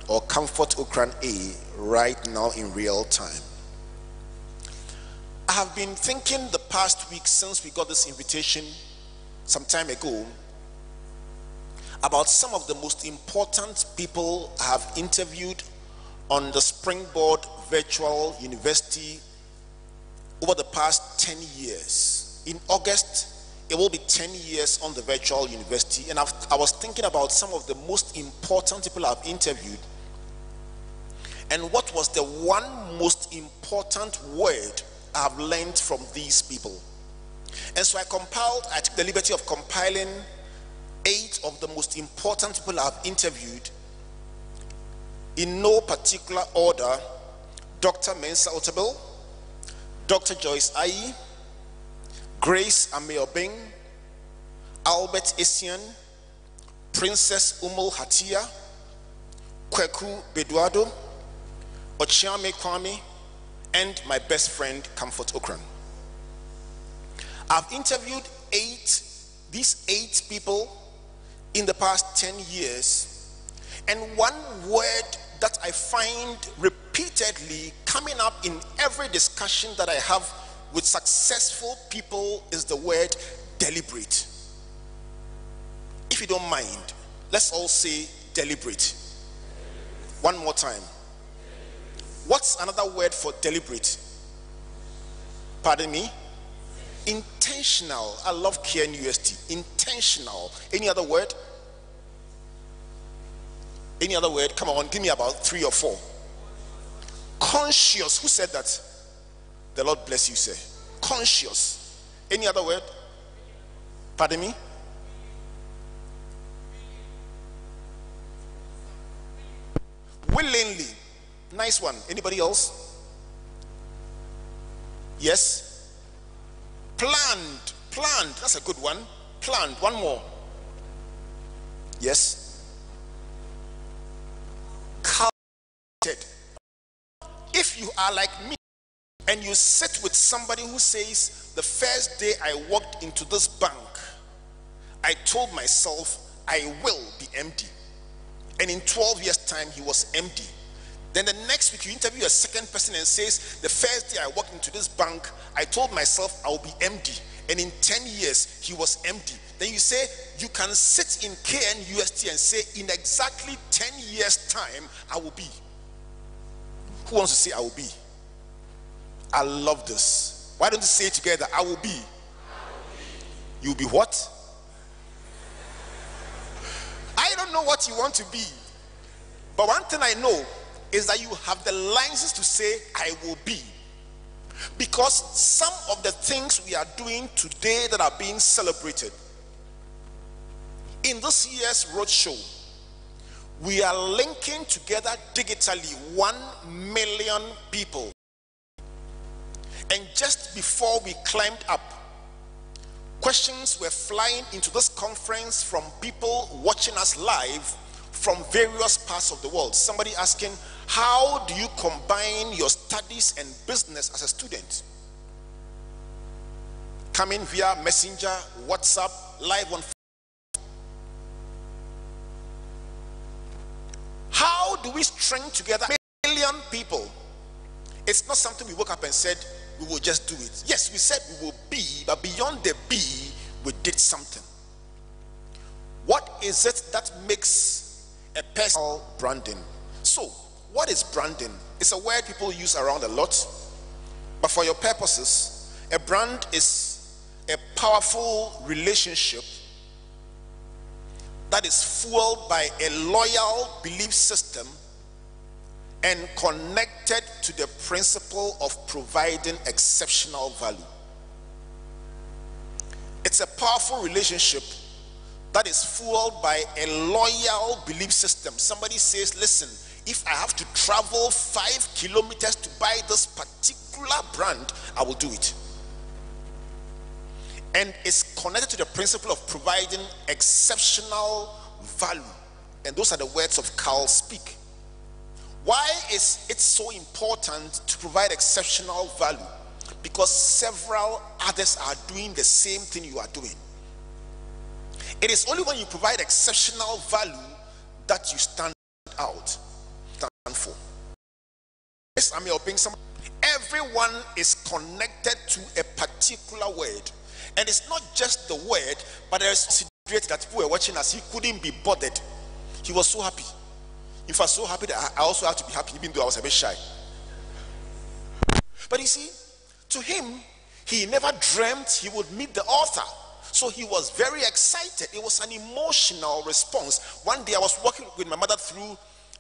or Comfort Okran A right now in real time. I have been thinking the past week since we got this invitation some time ago about some of the most important people I have interviewed on the Springboard Virtual University over the past 10 years. In August, it will be 10 years on the virtual university, and I was thinking about some of the most important people I've interviewed and what was the one most important word I've learned from these people. And so I took the liberty of compiling 8 of the most important people I've interviewed in no particular order: Dr. Mensa Otabil, Dr. Joyce Ayi, Grace Ameobing, Albert Essien, Princess Umul Hatia, Kweku Beduado, Ochiame Kwame, and my best friend Comfort Okran. I've interviewed these 8 people in the past 10 years, and one word that I find repeatedly coming up in every discussion that I have with successful people is the word deliberate. If you don't mind, let's all say deliberate. One more time. What's another word for deliberate? Pardon me? Intentional. I love KNUST. Intentional. Any other word? Any other word? Come on, give me about 3 or 4. Conscious. Who said that? The Lord bless you, sir. Conscious. Any other word? Pardon me? Willingly. Nice one. Anybody else? Yes? Planned. Planned. That's a good one. Planned. One more. Yes? Calculated. If you are like me and you sit with somebody who says, the first day I walked into this bank, I told myself I will be empty, and in 12 years time he was empty. Then the next week you interview a second person and says, the first day I walked into this bank, I told myself I'll be empty, and in 10 years he was empty. Then you say you can sit in KNUST and say, in exactly 10 years time I will be. Who wants to say I will be? I love this. Why don't you say it together? I will be. You'll be what? I don't know what you want to be, but one thing I know is that you have the license to say I will be, because some of the things we are doing today that are being celebrated in this year's roadshow, we are linking together digitally 1 million people. And just before we climbed up, questions were flying into this conference from people watching us live from various parts of the world. Somebody asking, how do you combine your studies and business as a student? Coming via Messenger, WhatsApp, live on. How do we string together a million people? It's not something we woke up and said we will just do it. Yes, we said we will be, but beyond the be, we did something. What is it that makes a personal branding? So, what is branding? It's a word people use around a lot, but for your purposes, a brand is a powerful relationship that is fueled by a loyal belief system and connected to the principle of providing exceptional value. It's a powerful relationship that is fueled by a loyal belief system. Somebody says, listen, if I have to travel 5 kilometers to buy this particular brand, I will do it. And it's connected to the principle of providing exceptional value. And those are the words of Carl Speak. Why is it so important to provide exceptional value? Because several others are doing the same thing you are doing. It is only when you provide exceptional value that you stand out. army or being some. Everyone is connected to a particular word, and it's not just the word, but there's that people were watching as he couldn't be bothered. He was so happy. In fact, so happy that I also had to be happy, even though I was a bit shy. But you see, to him, he never dreamt he would meet the author. So he was very excited. It was an emotional response. One day I was walking with my mother through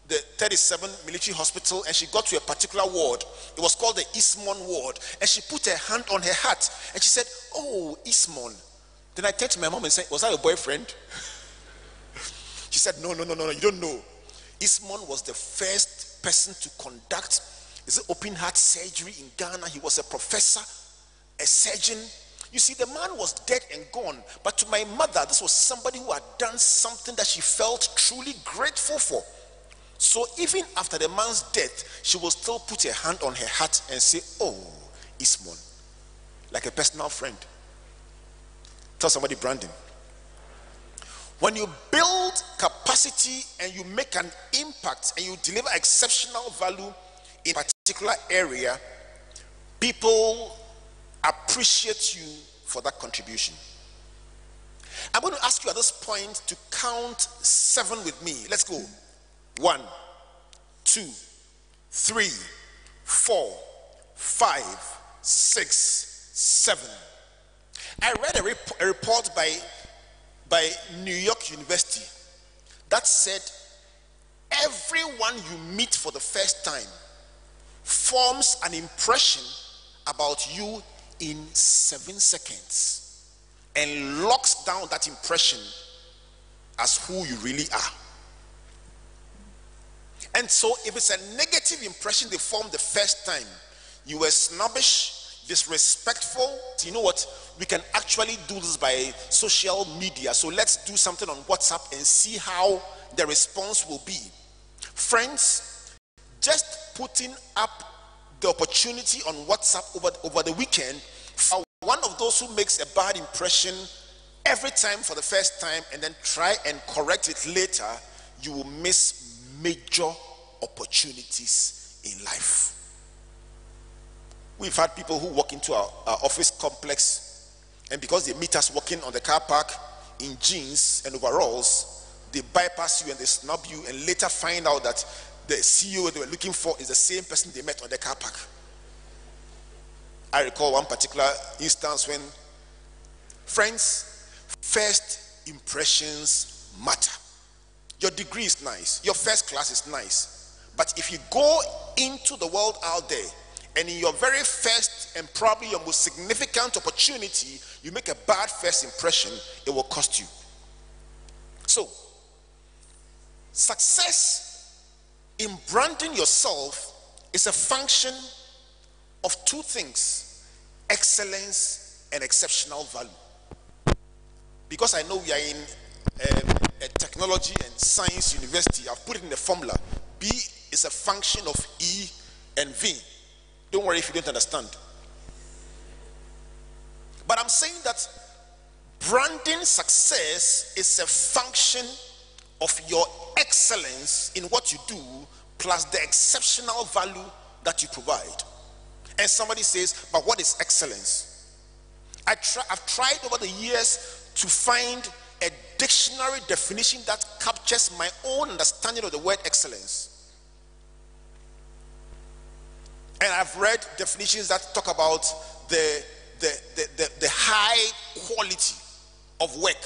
the 37 military hospital, and she got to a particular ward. It was called the Eastmont ward. And she put her hand on her heart and she said, "Oh, Eastmont." Then I turned to my mom and said, "Was that your boyfriend?" She said, No, you don't know. Eastmont was the first person to conduct open heart surgery in Ghana. He was a professor, a surgeon. You see, the man was dead and gone. But to my mother, this was somebody who had done something that she felt truly grateful for. So even after the man's death, she will still put her hand on her heart and say, "Oh, Eastmont," like a personal friend. Tell somebody, Brandon. When you build capacity and you make an impact and you deliver exceptional value in a particular area, people appreciate you for that contribution. I'm going to ask you at this point to count 7 with me. Let's go. 1, 2, 3, 4, 5, 6, 7. I read a report by New York University that said everyone you meet for the first time forms an impression about you in 7 seconds and locks down that impression as who you really are. And so if it's a negative impression they form the first time, you were snobbish, disrespectful. You know what? We can actually do this by social media. So let's do something on WhatsApp and see how the response will be. Friends, just putting up the opportunity on WhatsApp over the weekend for one of those who makes a bad impression every time for the first time and then try and correct it later, you will miss major opportunities in life. We've had people who walk into our office complex, and because they meet us walking on the car park in jeans and overalls, they bypass you and they snub you and later find out that the CEO they were looking for is the same person they met on the car park. I recall one particular instance when, friends, first impressions matter. Your degree is nice, your first class is nice, but if you go into the world out there and in your very first and probably your most significant opportunity, you make a bad first impression, it will cost you. So, success in branding yourself is a function of 2 things: excellence and exceptional value. Because I know we are in a technology and science university, I've put it in the formula. B is a function of E and V. Don't worry if you don't understand. But I'm saying that branding success is a function of your excellence in what you do plus the exceptional value that you provide. And somebody says, but what is excellence? I've tried over the years to find a dictionary definition that captures my own understanding of the word excellence. And I've read definitions that talk about the high quality of work,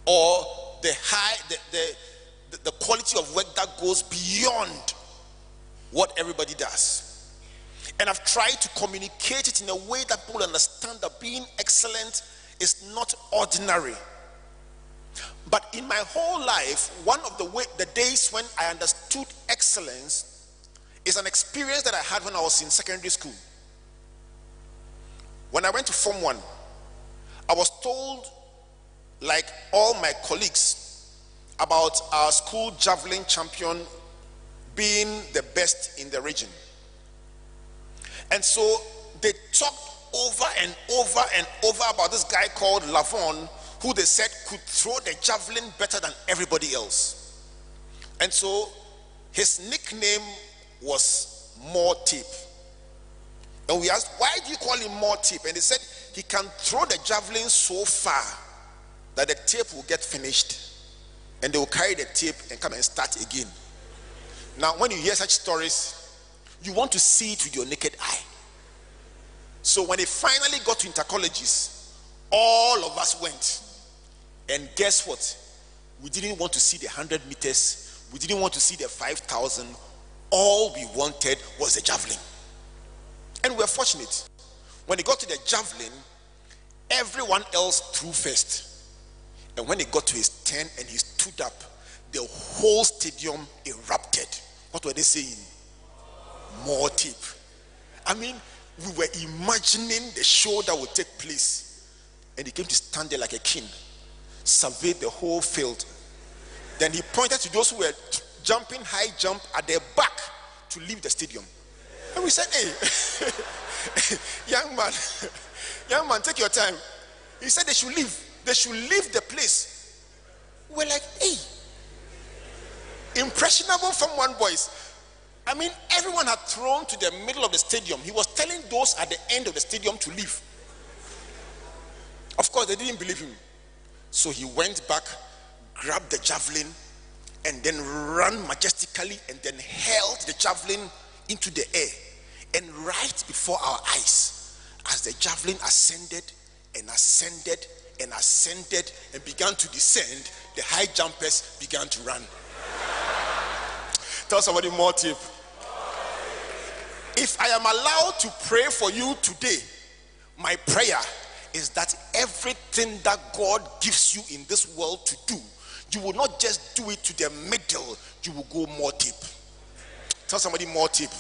or the quality of work that goes beyond what everybody does. And I've tried to communicate it in a way that people understand that being excellent is not ordinary. But in my whole life, one of the days when I understood excellence is an experience that I had when I was in secondary school. When I went to Form 1, I was told, like all my colleagues, about our school javelin champion being the best in the region. And so they talked over and over and over about this guy called Lavon, who they said could throw the javelin better than everybody else. And so his nickname was more tape. And we asked, why do you call him more tape? And they said he can throw the javelin so far that the tape will get finished and they will carry the tape and come and start again. Now, when you hear such stories, you want to see it with your naked eye. So when they finally got to intercolleges, all of us went. And guess what? We didn't want to see the 100 meters. We didn't want to see the 5,000. All we wanted was the javelin. And we were fortunate. When he got to the javelin, everyone else threw first. And when he got to his turn and he stood up, the whole stadium erupted. What were they saying? More tape. I mean, we were imagining the show that would take place. And he came to stand there like a king, surveyed the whole field. Then he pointed to those who were jumping high jump at their back to leave the stadium. And we said, hey, young man, take your time. He said they should leave. They should leave the place. We're like, hey, impressionable from one voice. I mean, everyone had thrown to the middle of the stadium. He was telling those at the end of the stadium to leave. Of course, they didn't believe him. So he went back, grabbed the javelin, and then ran majestically and then held the javelin into the air. And right before our eyes, as the javelin ascended and ascended and ascended and began to descend, the high jumpers began to run. Tell somebody, more tip. If I am allowed to pray for you today, my prayer is that everything that God gives you in this world to do, you will not just do it to the middle, you will go more tip. Tell somebody, more tip.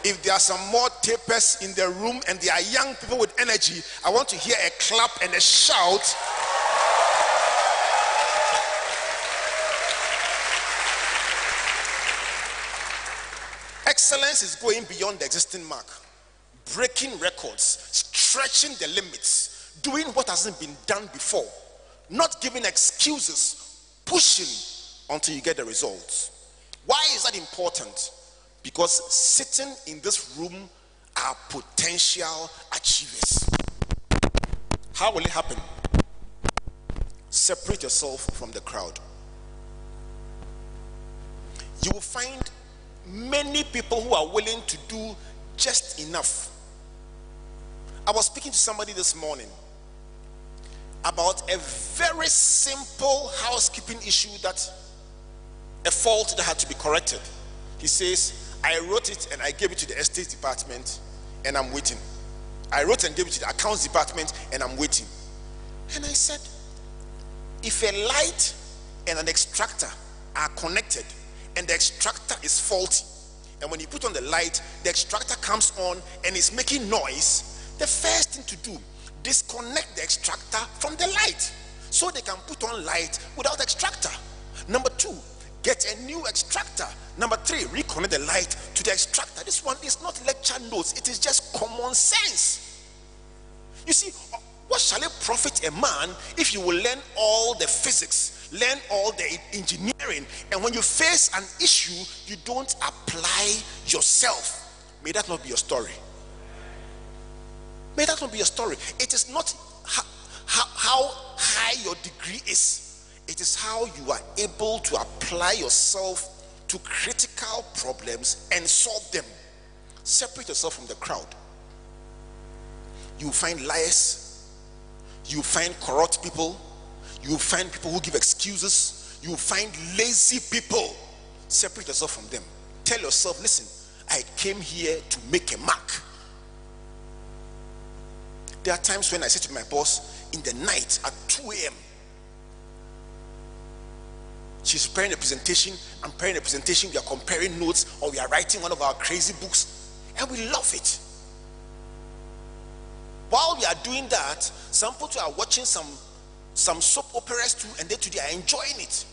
If there are some more tapers in the room and there are young people with energy, I want to hear a clap and a shout. Excellence is going beyond the existing mark, breaking records, stretching the limits, doing what hasn't been done before, not giving excuses, pushing until you get the results. Why is that important? Because sitting in this room are potential achievers. How will it happen? Separate yourself from the crowd. You will find many people who are willing to do just enough. I was speaking to somebody this morning about a very simple housekeeping issue, that a fault that had to be corrected. He says, I wrote it and I gave it to the estate department and I'm waiting. I wrote and gave it to the accounts department and I'm waiting. And I said, if a light and an extractor are connected and the extractor is faulty, and when you put on the light, the extractor comes on and is making noise, the first thing to do, disconnect the extractor from the light so they can put on light without extractor. Number 2, get a new extractor. Number 3, reconnect the light to the extractor. This one is not lecture notes, it is just common sense. You see, what shall it profit a man if you will learn all the physics, learn all the engineering, and when you face an issue, you don't apply yourself? May that not be your story. May that not be your story. It is not how high your degree is. It is how you are able to apply yourself to critical problems and solve them. Separate yourself from the crowd. You will find liars. You will find corrupt people. You will find people who give excuses. You will find lazy people. Separate yourself from them. Tell yourself, listen, I came here to make a mark. There are times when I say to my boss in the night at 2 a.m., she's preparing a presentation, I'm preparing a presentation, we are comparing notes, or we are writing one of our crazy books, and we love it. While we are doing that, some people are watching some soap operas too, and they too, they are enjoying it.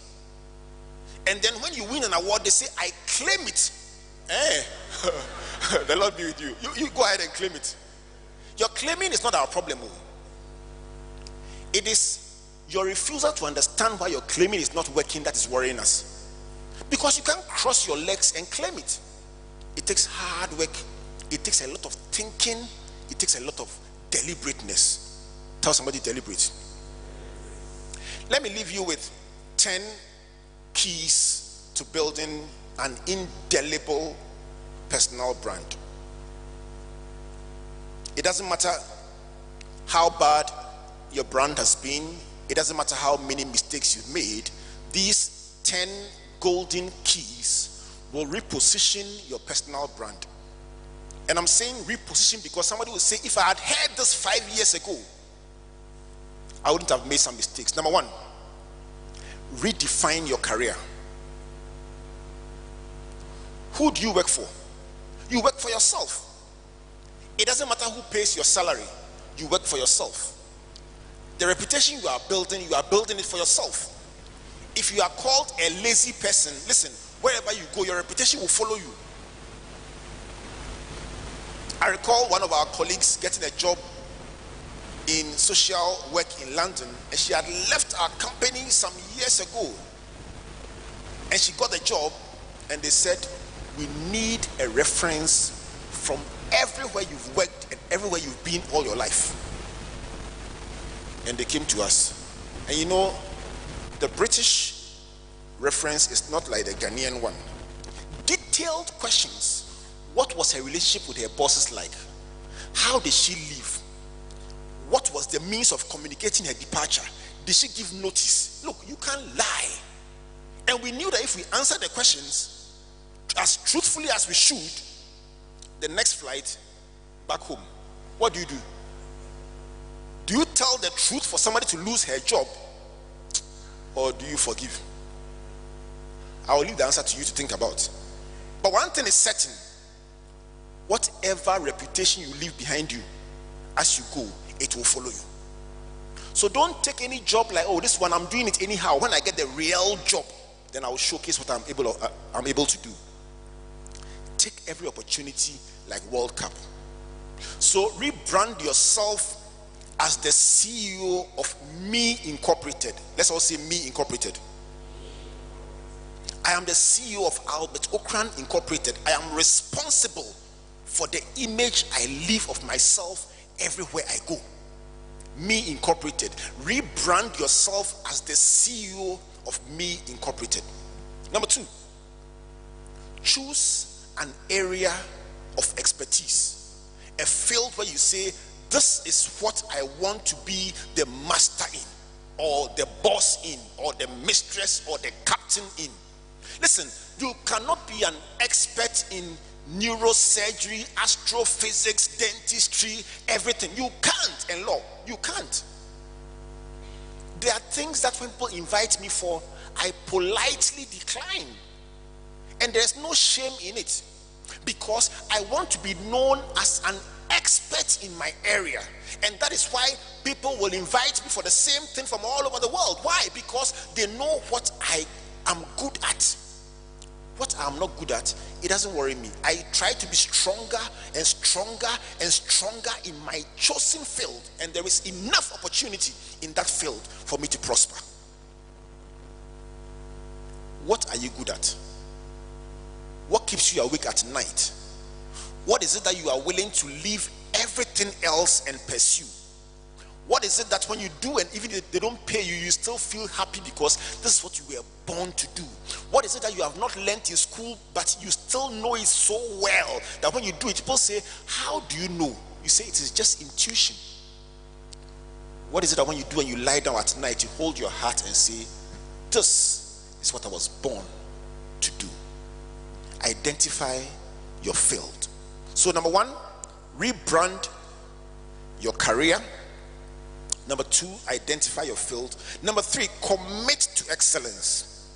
And then when you win an award, they say, I claim it. The Lord be with you. You go ahead and claim it. Your claiming is not our problem. It is your refusal to understand why your claiming is not working that is worrying us. Because you can't cross your legs and claim it. It takes hard work. It takes a lot of thinking. It takes a lot of deliberateness. Tell somebody deliberate. Let me leave you with 10 keys to building an indelible personal brand. It doesn't matter how bad your brand has been. It doesn't matter how many mistakes you've made. These 10 golden keys will reposition your personal brand. And I'm saying reposition because somebody will say, if I had heard this 5 years ago, I wouldn't have made some mistakes. Number one, redefine your career. Who do you work for? You work for yourself. It doesn't matter who pays your salary. You work for yourself. The reputation you are building it for yourself. If you are called a lazy person, listen, wherever you go, your reputation will follow you. I recall one of our colleagues getting a job in social work in London, and she had left our company some years ago, and she got the job, and they said, we need a reference from everywhere you've worked and everywhere you've been all your life. And they came to us. And you know, the British reference is not like the Ghanaian one. Detailed questions. What was her relationship with her bosses like? How did she live? What was the means of communicating her departure? Did she give notice? Look, you can't lie. And we knew that if we answered the questions as truthfully as we should, the next flight back home, what do? Do you tell the truth for somebody to lose her job, or do you forgive? I will leave the answer to you to think about. But one thing is certain: whatever reputation you leave behind you, as you go, it will follow you. So don't take any job like, oh, this one I'm doing it anyhow. When I get the real job, then I will showcase what I'm able to do. Take every opportunity like World Cup. So rebrand yourself as the CEO of Me Incorporated. Let's all say Me Incorporated. I am the CEO of Albert Okran Incorporated. I am responsible for the image I leave of myself everywhere I go. Me Incorporated. Rebrand yourself as the CEO of Me Incorporated. Number two, choose an area of expertise, a field where you say, this is what I want to be the master in, or the boss in, or the mistress, or the captain in. Listen, you cannot be an expert in neurosurgery, astrophysics, dentistry, everything. You can't. And law, you can't. There are things that when people invite me for, I politely decline. And there's no shame in it, because I want to be known as an expert in my area. And that is why people will invite me for the same thing from all over the world. Why? Because they know what I am good at. What I'm not good at, it doesn't worry me. I try to be stronger and stronger and stronger in my chosen field, and there is enough opportunity in that field for me to prosper. What are you good at? What keeps you awake at night? What is it that you are willing to leave everything else and pursue? What is it that when you do, and even if they don't pay you, you still feel happy because this is what you were born to do? What is it that you have not learned in school, but you still know it so well that when you do it, people say, how do you know? You say, it is just intuition. What is it that when you do and you lie down at night, you hold your heart and say, this is what I was born to do? Identify your field. So number one, rebrand your career. Number two, identify your field. Number three, commit to excellence.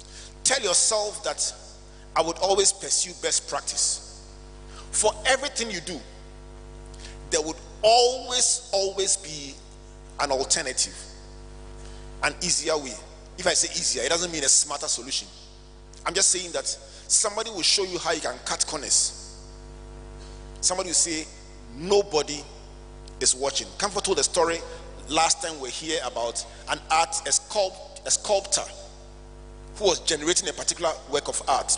Tell yourself that I would always pursue best practice. For everything you do, there would always be an alternative, an easier way. If I say easier, it doesn't mean a smarter solution. I'm just saying that somebody will show you how you can cut corners. Somebody will say, nobody is watching. Comfort told a story last time we're here about a sculptor who was generating a particular work of art.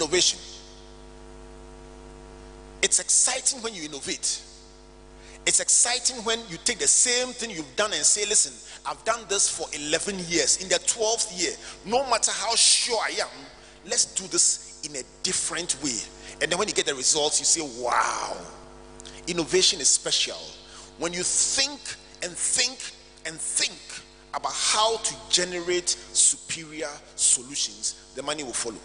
Innovation. It's exciting when you innovate. It's exciting when you take the same thing you've done and say, listen, I've done this for 11 years. In the 12th year, no matter how sure I am, let's do this in a different way. And then when you get the results, you say, wow. Innovation is special. When you think and think and think about how to generate superior solutions, the money will follow.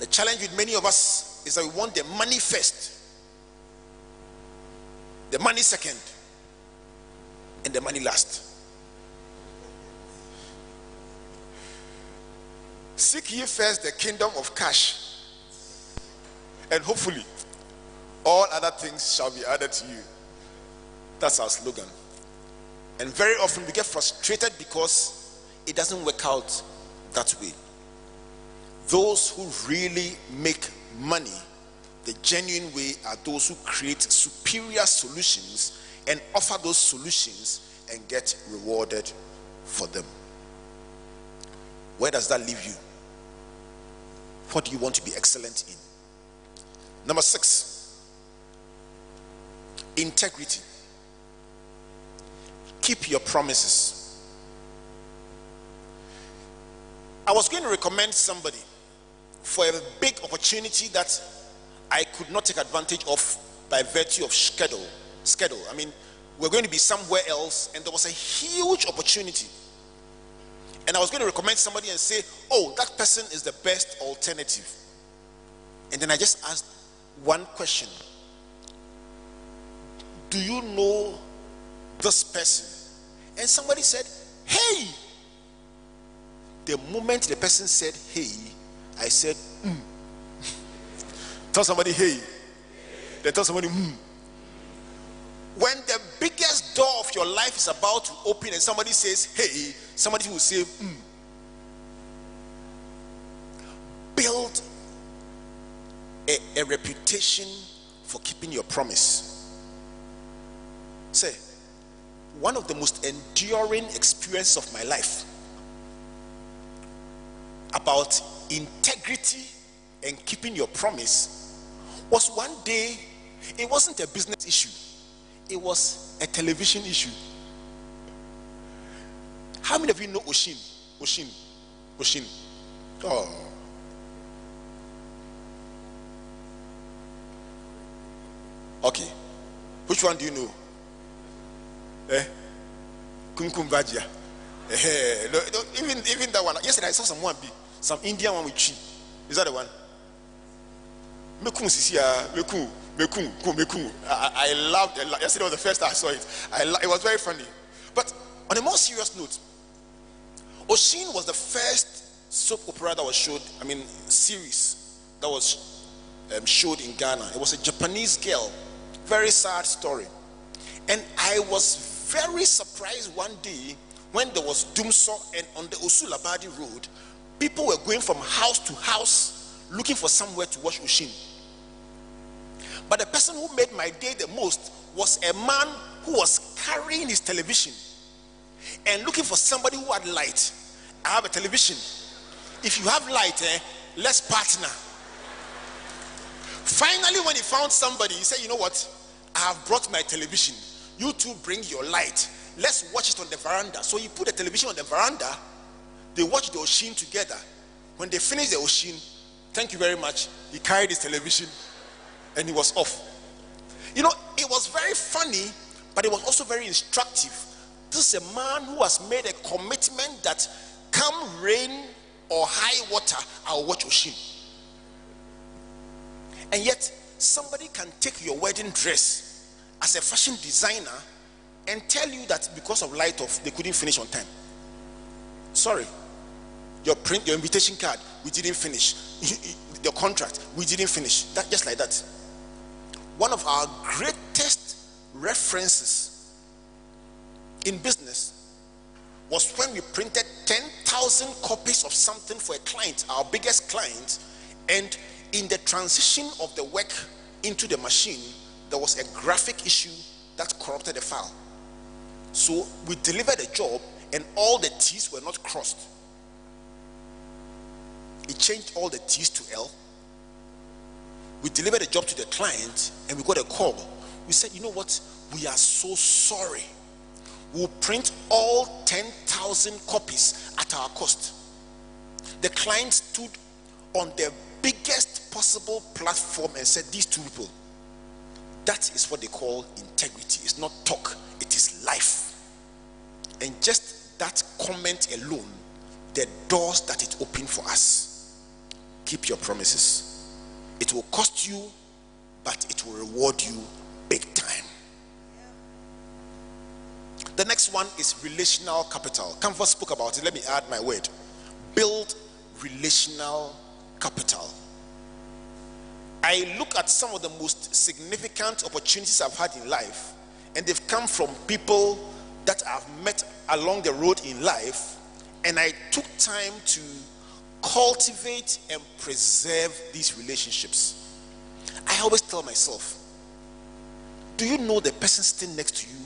The challenge with many of us is that we want the money first, the money second, and the money last. Seek ye first the kingdom of cash, and hopefully all other things shall be added to you. That's our slogan. And very often we get frustrated because it doesn't work out that way. Those who really make money the genuine way are those who create superior solutions and offer those solutions and get rewarded for them. Where does that leave you? What do you want to be excellent in? Number 6, integrity. Keep your promises. I was going to recommend somebody for a big opportunity that I could not take advantage of by virtue of schedule. I mean, we're going to be somewhere else and there was a huge opportunity. And I was going to recommend somebody and say, oh, that person is the best alternative. And then I just asked one question. Do you know this person? And somebody said, hey. The moment the person said, hey, I said, Tell somebody, hey. They tell somebody, When the biggest door of your life is about to open and somebody says, hey, somebody will say, Build a reputation for keeping your promise. Say, one of the most enduring experiences of my life about integrity and keeping your promise was one day. It wasn't a business issue, it was a television issue. How many of you know Oshin? Oh, okay. Which one do you know? Kumkum Vajia. Even that one. Yesterday I saw some Indian one with chi. Is that the one? Mekum Sisia, Mekum. I loved it. Yesterday was the first time I saw it. It was very funny. But on a more serious note, Oshin was the first soap opera that was showed, series that was showed in Ghana. It was a Japanese girl. Very sad story. And I was very surprised one day when there was Dumso and on the Osulabadi road, people were going from house to house looking for somewhere to watch Oshin. But the person who made my day the most was a man who was carrying his television and looking for somebody who had light. I have a television. If you have light, let's partner. Finally, when he found somebody, he said, you know what? I have brought my television. You two bring your light. Let's watch it on the veranda. So he put the television on the veranda. They watched the Oshin together. When they finished the Oshin, thank you very much, he carried his television and he was off. You know, it was very funny, but it was also very instructive. This is a man who has made a commitment that come rain or high water, I'll watch Oshin. And yet, somebody can take your wedding dress as a fashion designer and tell you that because of light off, they couldn't finish on time. Sorry. Your invitation card, we didn't finish. The contract, we didn't finish. That just like that. One of our greatest references in business was when we printed 10,000 copies of something for a client, our biggest client, and in the transition of the work into the machine, there was a graphic issue that corrupted the file. So we delivered a job and all the T's were not crossed. we changed all the T's to L. We delivered a job to the client and we got a call. We said, you know what? We are so sorry. We'll print all 10,000 copies at our cost. The client stood on the biggest possible platform and said, these two people, that is what they call integrity. It's not talk, it is life. And just that comment alone, the doors that it opened for us. Keep your promises. It will cost you, but it will reward you big time. The next one is relational capital. Canvas spoke about it. Let me add my word. Build relational capital. I look at some of the most significant opportunities I've had in life, and they've come from people that I've met along the road in life, and I took time to cultivate and preserve these relationships. I always tell myself, do you know the person sitting next to you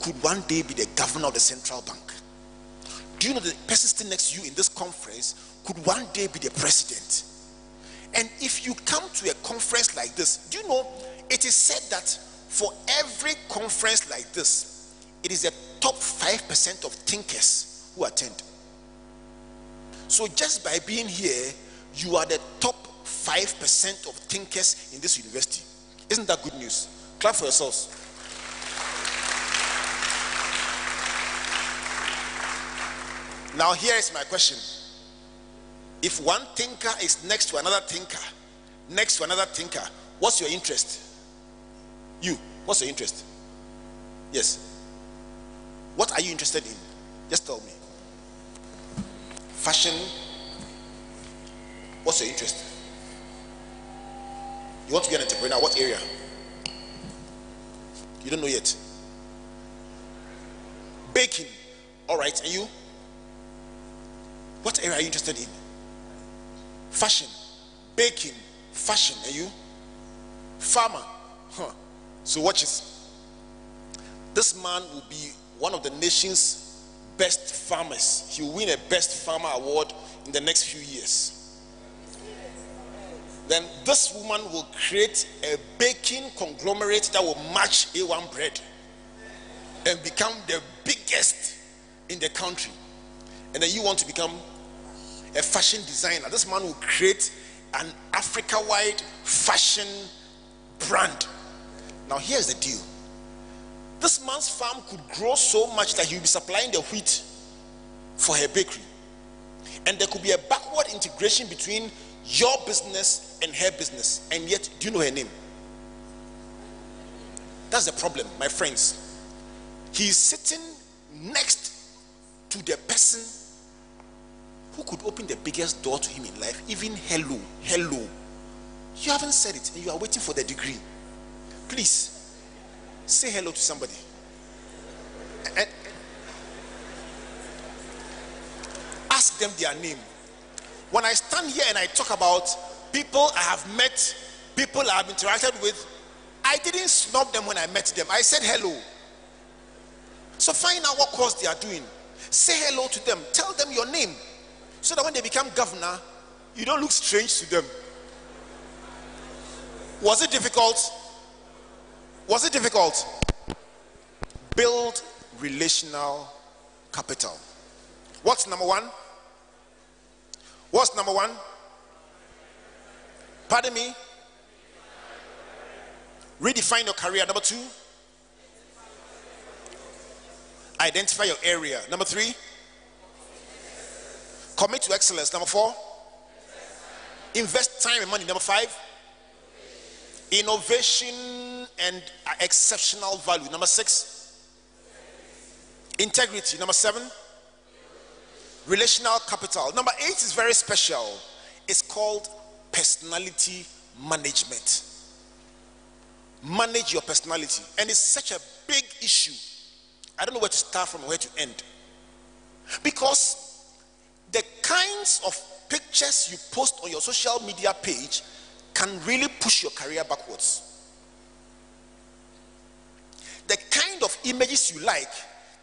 could one day be the governor of the central bank? Do you know the person sitting next to you in this conference could one day be the president? And if you come to a conference like this, do you know it is said that for every conference like this, it is the top 5% of thinkers who attend. So just by being here, you are the top 5% of thinkers in this university. Isn't that good news? Clap for yourselves. Now here is my question. If one thinker is next to another thinker, next to another thinker, what's your interest? You, what's your interest? Yes. What are you interested in? Just tell me. Fashion. What's your interest? You want to be an entrepreneur? What area? You don't know yet. Baking. All right. And you? What area are you interested in? Fashion. Baking. Fashion. And you? Farmer. Huh. So watch this. This man will be one of the nation's best farmers. He will win a best farmer award in the next few years. Then this woman will create a baking conglomerate that will match A1 bread and become the biggest in the country. And then you want to become a fashion designer. This man will create an Africa-wide fashion brand. Now here's the deal. This man's farm could grow so much that he'll be supplying the wheat for her bakery. And there could be a backward integration between your business and her business. And yet, do you know her name? That's the problem, my friends. He's sitting next to the person who could open the biggest door to him in life. Even hello. You haven't said it and you are waiting for the degree. Please. Say hello to somebody. And ask them their name. When I stand here and I talk about people I have met, people I have interacted with, I didn't snub them when I met them. I said hello. So find out what course they are doing. Say hello to them. Tell them your name. So that when they become governor, you don't look strange to them. Was it difficult? Was it difficult? Build relational capital. What's number one? What's number one? Pardon me? Redefine your career. Number two? Identify your area. Number three? Commit to excellence. Number four? Invest time and money. Number five? Innovation and exceptional value. Number six? Integrity. Number seven? Relational capital. Number 8 is very special. It's called personality management. Manage your personality. And it's such a big issue. I don't know where to start from, where to end. Because the kinds of pictures you post on your social media page can really push your career backwards. The kind of images you like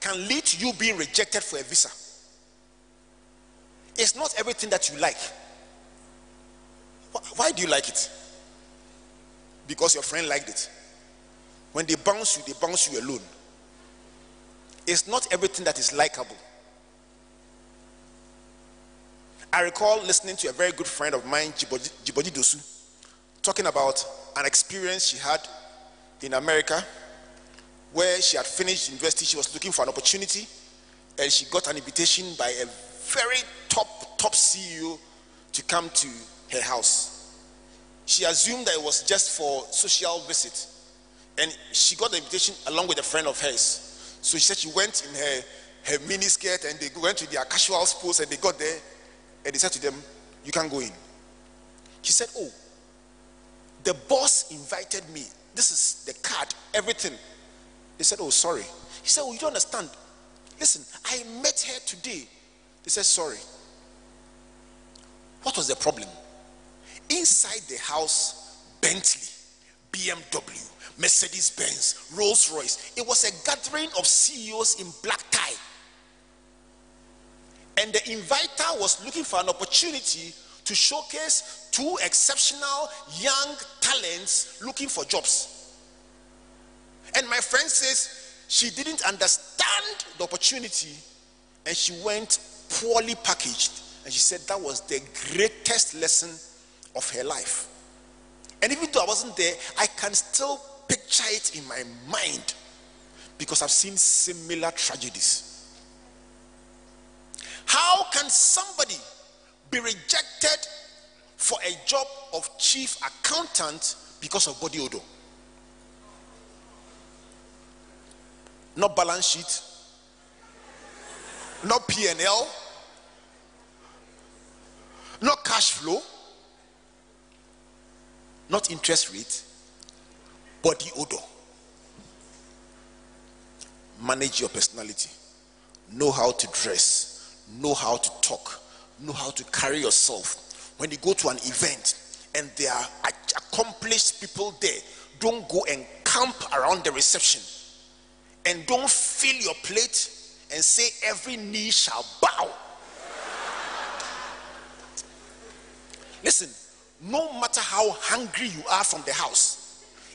can lead to you being rejected for a visa. It's not everything that you like Why do you like it? Because your friend liked it. When they bounce you alone. It's not everything that is likable. I recall listening to a very good friend of mine, Jiboji Dosu, talking about an experience she had in America where she had finished university. She was looking for an opportunity and she got an invitation by a very top CEO to come to her house. She assumed that it was just for social visit, and she got the invitation along with a friend of hers. So she said she went in her mini skirt and they went to their casual pose and they got there and they said to them, "You can't go in." She said, "Oh, the boss invited me. This is the card, everything." They said, "Oh, sorry." He said, "Oh, you don't understand. Listen, I met her today." They said, "Sorry." What was the problem? Inside the house, Bentley, BMW, Mercedes-Benz, Rolls-Royce. It was a gathering of CEOs in black tie. And the inviter was looking for an opportunity to showcase two exceptional young talents looking for jobs. And my friend says she didn't understand the opportunity and she went poorly packaged. And she said that was the greatest lesson of her life. And even though I wasn't there, I can still picture it in my mind because I've seen similar tragedies. How can somebody be rejected for a job of chief accountant because of body odor? Not balance sheet, not P&L, not cash flow, not interest rate, body odor. Manage your personality. Know how to dress. Know how to talk. Know how to carry yourself. When you go to an event and there are accomplished people there, don't go and camp around the reception. And don't fill your plate and say every knee shall bow. Listen, no matter how hungry you are from the house,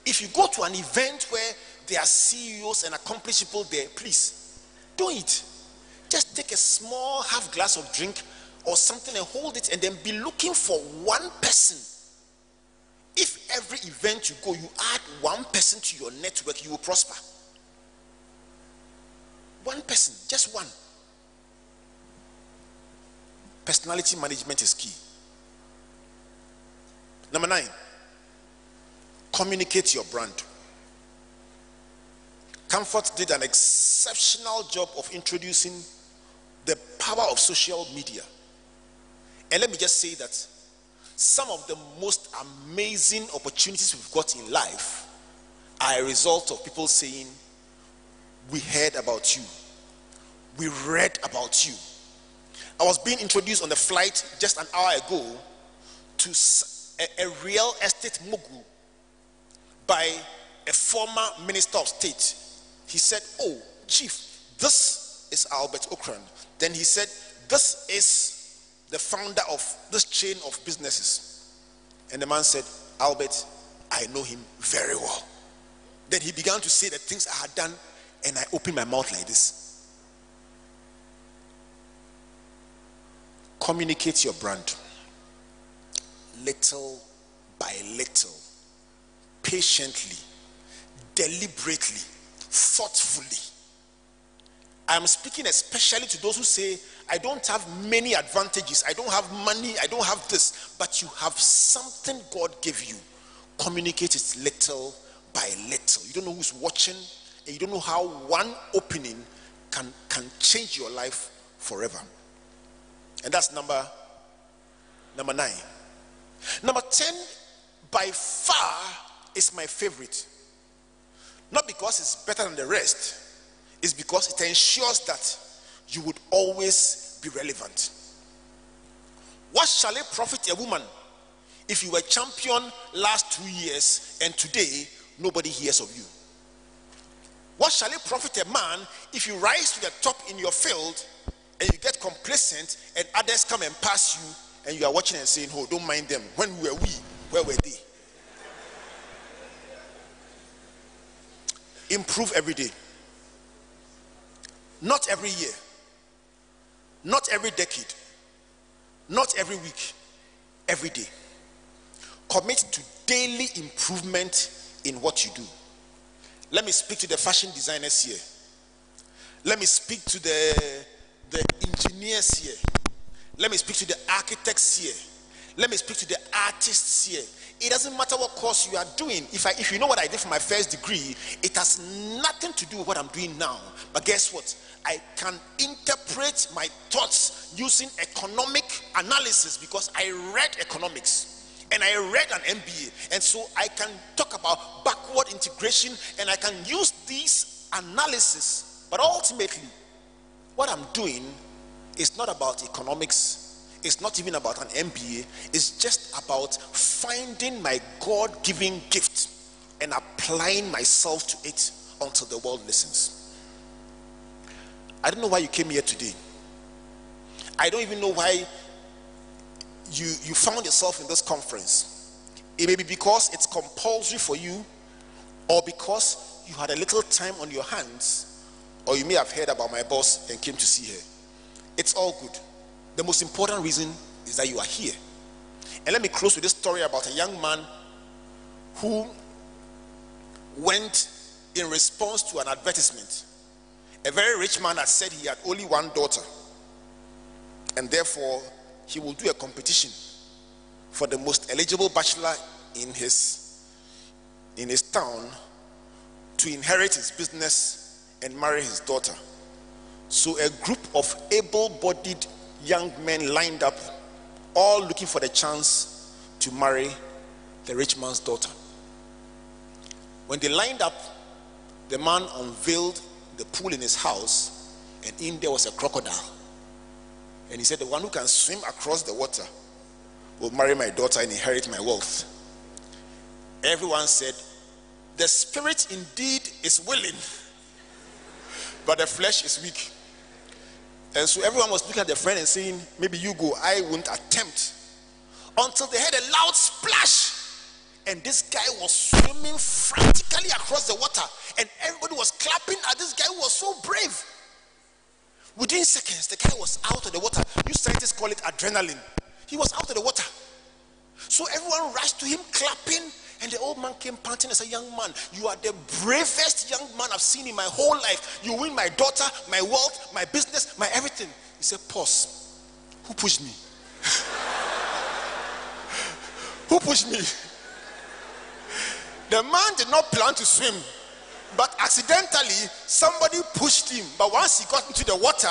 if you go to an event where there are CEOs and accomplished people there, please don't eat. Just take a small half glass of drink or something and hold it, and then be looking for one person. If every event you go, you add one person to your network, you will prosper. One person, just one. Personality management is key. Number 9, communicate your brand. Comfort did an exceptional job of introducing the power of social media. And let me just say that some of the most amazing opportunities we've got in life are a result of people saying, "We heard about you. We read about you." I was being introduced on the flight just an hour ago to a real estate mogul by a former minister of state. He said, "Oh, Chief, this is Albert Okran." Then he said, "This is the founder of this chain of businesses." And the man said, "Albert, I know him very well." Then he began to say the things I had done, and I opened my mouth like this. Communicate your brand. Little by little, patiently, deliberately, thoughtfully. I'm speaking especially to those who say, "I don't have many advantages, I don't have money, I don't have this," but you have something God gave you. Communicate it little by little. You don't know who's watching, and you don't know how one opening can change your life forever. And that's number 9. Number 10, by far, is my favorite. Not because it's better than the rest, it's because it ensures that you would always be relevant. What shall it profit a woman if you were champion last 2 years and today nobody hears of you? What shall it profit a man if you rise to the top in your field and you get complacent and others come and pass you and you are watching and saying, oh, don't mind them. When were we? Where were they? Improve every day. Not every year. Not every decade. Not every week. Every day. Commit to daily improvement in what you do. Let me speak to the fashion designers here. Let me speak to the engineers here. Let me speak to the architects here. Let me speak to the artists here. It doesn't matter what course you are doing. If you know what I did for my first degree, it has nothing to do with what I'm doing now. But guess what? I can interpret my thoughts using economic analysis because I read economics and I read an MBA. And so I can talk about backward integration and I can use these analysis. But ultimately, what I'm doing is not about economics. It's not even about an MBA. It's just about finding my God-given gift and applying myself to it until the world listens. I don't know why you came here today. I don't even know why you found yourself in this conference. It may be because it's compulsory for you, or because you had a little time on your hands, or you may have heard about my boss and came to see her. It's all good. The most important reason is that you are here. And let me close with this story about a young man who went in response to an advertisement. A very rich man had said he had only one daughter, and therefore he will do a competition for the most eligible bachelor in his town to inherit his business and marry his daughter. So a group of able-bodied young men lined up, all looking for the chance to marry the rich man's daughter. When they lined up, the man unveiled the pool in his house, and in there was a crocodile. And he said, the one who can swim across the water will marry my daughter and inherit my wealth. Everyone said, the spirit indeed is willing, but the flesh is weak. And so everyone was looking at their friend and saying, maybe you go, I won't attempt. Until they heard a loud splash. And this guy was swimming frantically across the water. And everybody was clapping at this guy who was so brave. Within seconds, the guy was out of the water. You scientists call it adrenaline. He was out of the water. So everyone rushed to him clapping. And the old man came panting and said, young man, you are the bravest young man I've seen in my whole life. You win my daughter, my wealth, my business, my everything. He said, pause. Who pushed me? Who pushed me? The man did not plan to swim, but accidentally somebody pushed him. But once he got into the water,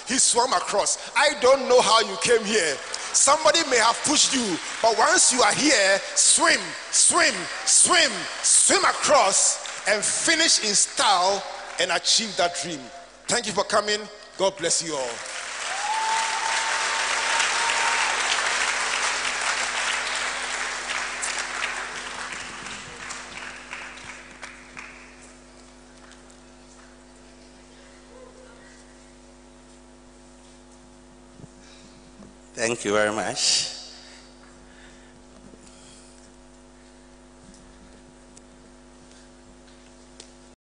he swam across. I don't know how you came here. Somebody may have pushed you, but once you are here, swim, swim, swim, swim across and finish in style and achieve that dream. Thank you for coming. God bless you all. Thank you very much.